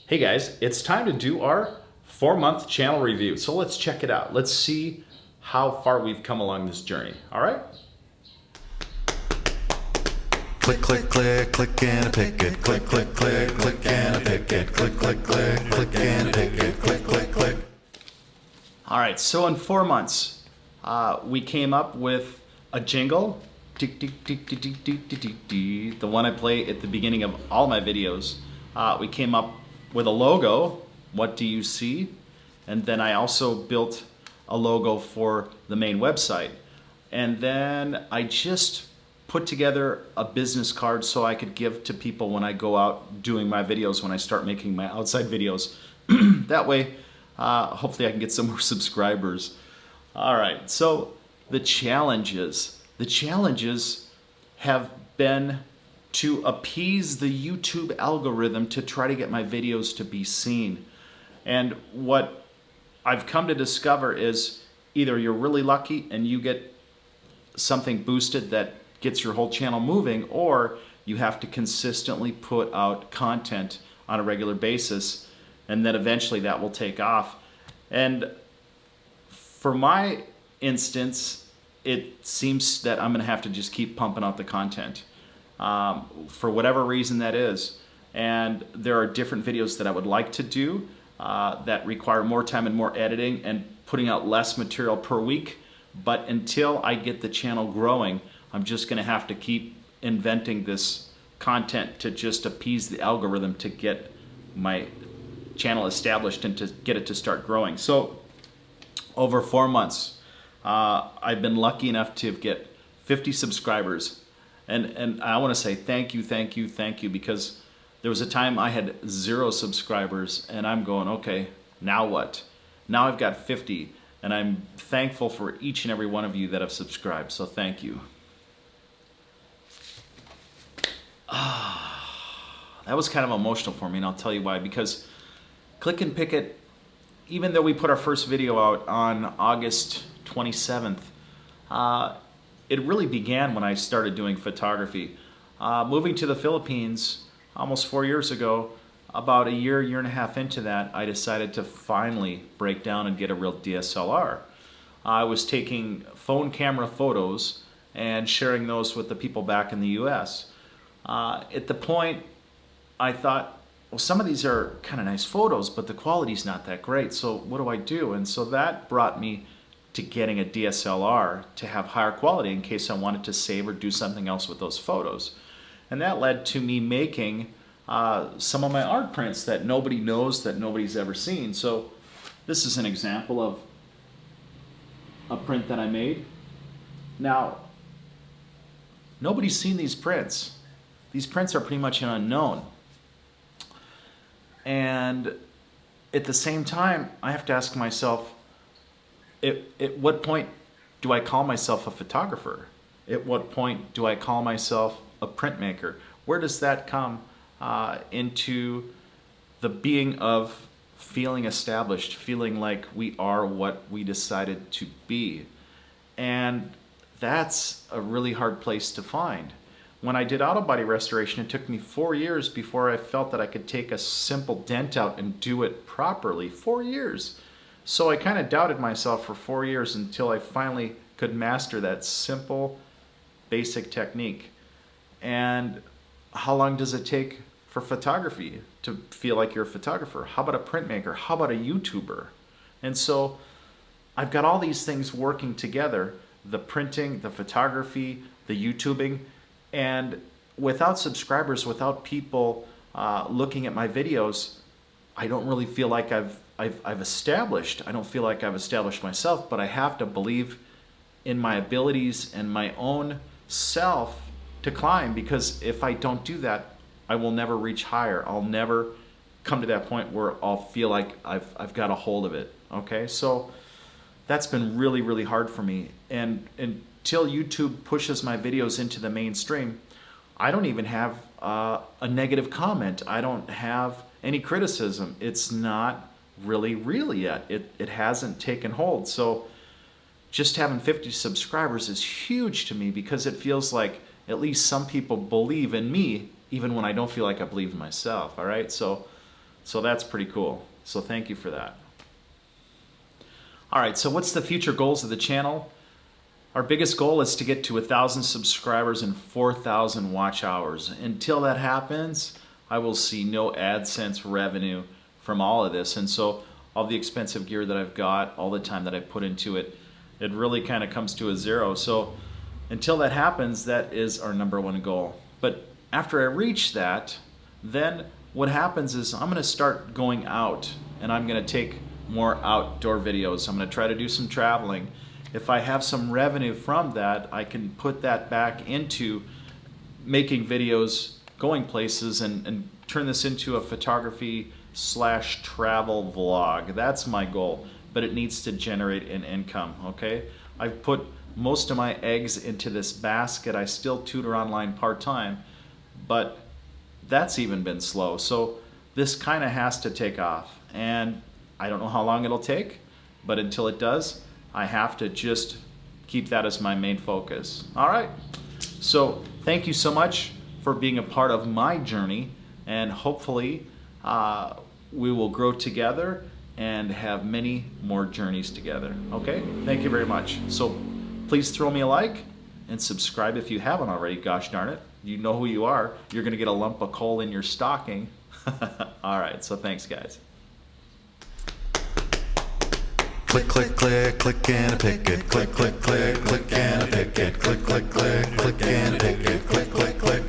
Hey guys, it's time to do our 4-month channel review. So let's check it out. Let's see how far we've come along this journey. All right? Click, click, click, click and a pick it. Click, click, click, click and a pick it. Click, click, click, click and a pick it. Click, click, click. All right, so in 4 months, we came up with a jingle. Tick, tick, tick, tick, tick, tick, tick, tick, tick, the one I play at the beginning of all my videos. We came up with a logo. What do you see? And then I also built a logo for the main website. And then I just put together a business card so I could give to people when I go out doing my videos, when I start making my outside videos. That way, hopefully I can get some more subscribers. All right, so the challenges have been to appease the YouTube algorithm to try to get my videos to be seen. And what I've come to discover is either you're really lucky and you get something boosted that gets your whole channel moving, or you have to consistently put out content on a regular basis, and then eventually that will take off. And for my instance, it seems that I'm gonna have to just keep pumping out the content. For whatever reason that is. And there are different videos that I would like to do that require more time and more editing and putting out less material per week. But until I get the channel growing, I'm just going to have to keep inventing this content to just appease the algorithm to get my channel established and to get it to start growing. So over 4 months, I've been lucky enough to get 50 subscribers. And I want to say thank you, because there was a time I had 0 subscribers, and I'm going, okay, now what? Now I've got 50, and I'm thankful for each and every one of you that have subscribed, so thank you. That was kind of emotional for me, and I'll tell you why. Because Clicknpicit, even though we put our first video out on August 27th, it really began when I started doing photography. Moving to the Philippines almost 4 years ago, about a year and a half into that, I decided to finally break down and get a real DSLR. I was taking phone camera photos and sharing those with the people back in the US. At the point, I thought, well, some of these are kind of nice photos, but the quality's not that great, so what do I do? And so that brought me to getting a DSLR to have higher quality in case I wanted to save or do something else with those photos. And that led to me making some of my art prints that nobody knows, that nobody's ever seen. So this is an example of a print that I made. Now, nobody's seen these prints. These prints are pretty much an unknown. And at the same time, I have to ask myself, at what point do I call myself a photographer? At what point do I call myself a printmaker? Where does that come into the being of feeling established, feeling like we are what we decided to be? And that's a really hard place to find. When I did auto body restoration, it took me 4 years before I felt that I could take a simple dent out and do it properly. 4 years. So I kind of doubted myself for 4 years until I finally could master that simple, basic technique. And how long does it take for photography to feel like you're a photographer? How about a printmaker? How about a YouTuber? And so I've got all these things working together, the printing, the photography, the YouTubing, and without subscribers, without people looking at my videos, I don't really feel like I've established. I don't feel like I've established myself, but I have to believe in my abilities and my own self to climb, because if I don't do that, I will never reach higher. I'll never come to that point where I'll feel like I've got a hold of it. Okay, so that's been really, really hard for me. And until YouTube pushes my videos into the mainstream, I don't even have a negative comment. I don't have any criticism. It's not really real yet. It hasn't taken hold. So just having 50 subscribers is huge to me, because it feels like at least some people believe in me, even when I don't feel like I believe in myself. All right, so So that's pretty cool. So thank you for that. All right, so what's the future goals of the channel? Our biggest goal is to get to 1,000 subscribers and 4,000 watch hours. Until that happens, I will see no AdSense revenue from all of this. And so all the expensive gear that I've got, all the time that I put into it, it really kind of comes to a zero. So until that happens, that is our number one goal. But after I reach that, then what happens is I'm going to start going out, and I'm going to take more outdoor videos. I'm going to try to do some traveling. If I have some revenue from that, I can put that back into making videos, going places, and turn this into a photography / travel vlog. That's my goal, but it needs to generate an income, okay? I've put most of my eggs into this basket. I still tutor online part-time, but that's even been slow. So this kind of has to take off, and I don't know how long it'll take, but until it does, I have to just keep that as my main focus. All right, so thank you so much for being a part of my journey, and hopefully we will grow together and have many more journeys together. Okay, thank you very much. So please throw me a like and subscribe if you haven't already. Gosh darn it, you know who you are. You're gonna get a lump of coal in your stocking. All right, so thanks guys. Click, click, click, click and a picket. Click, click, click, click and a picket. Click, click, click, click and a picket. Click, click, click.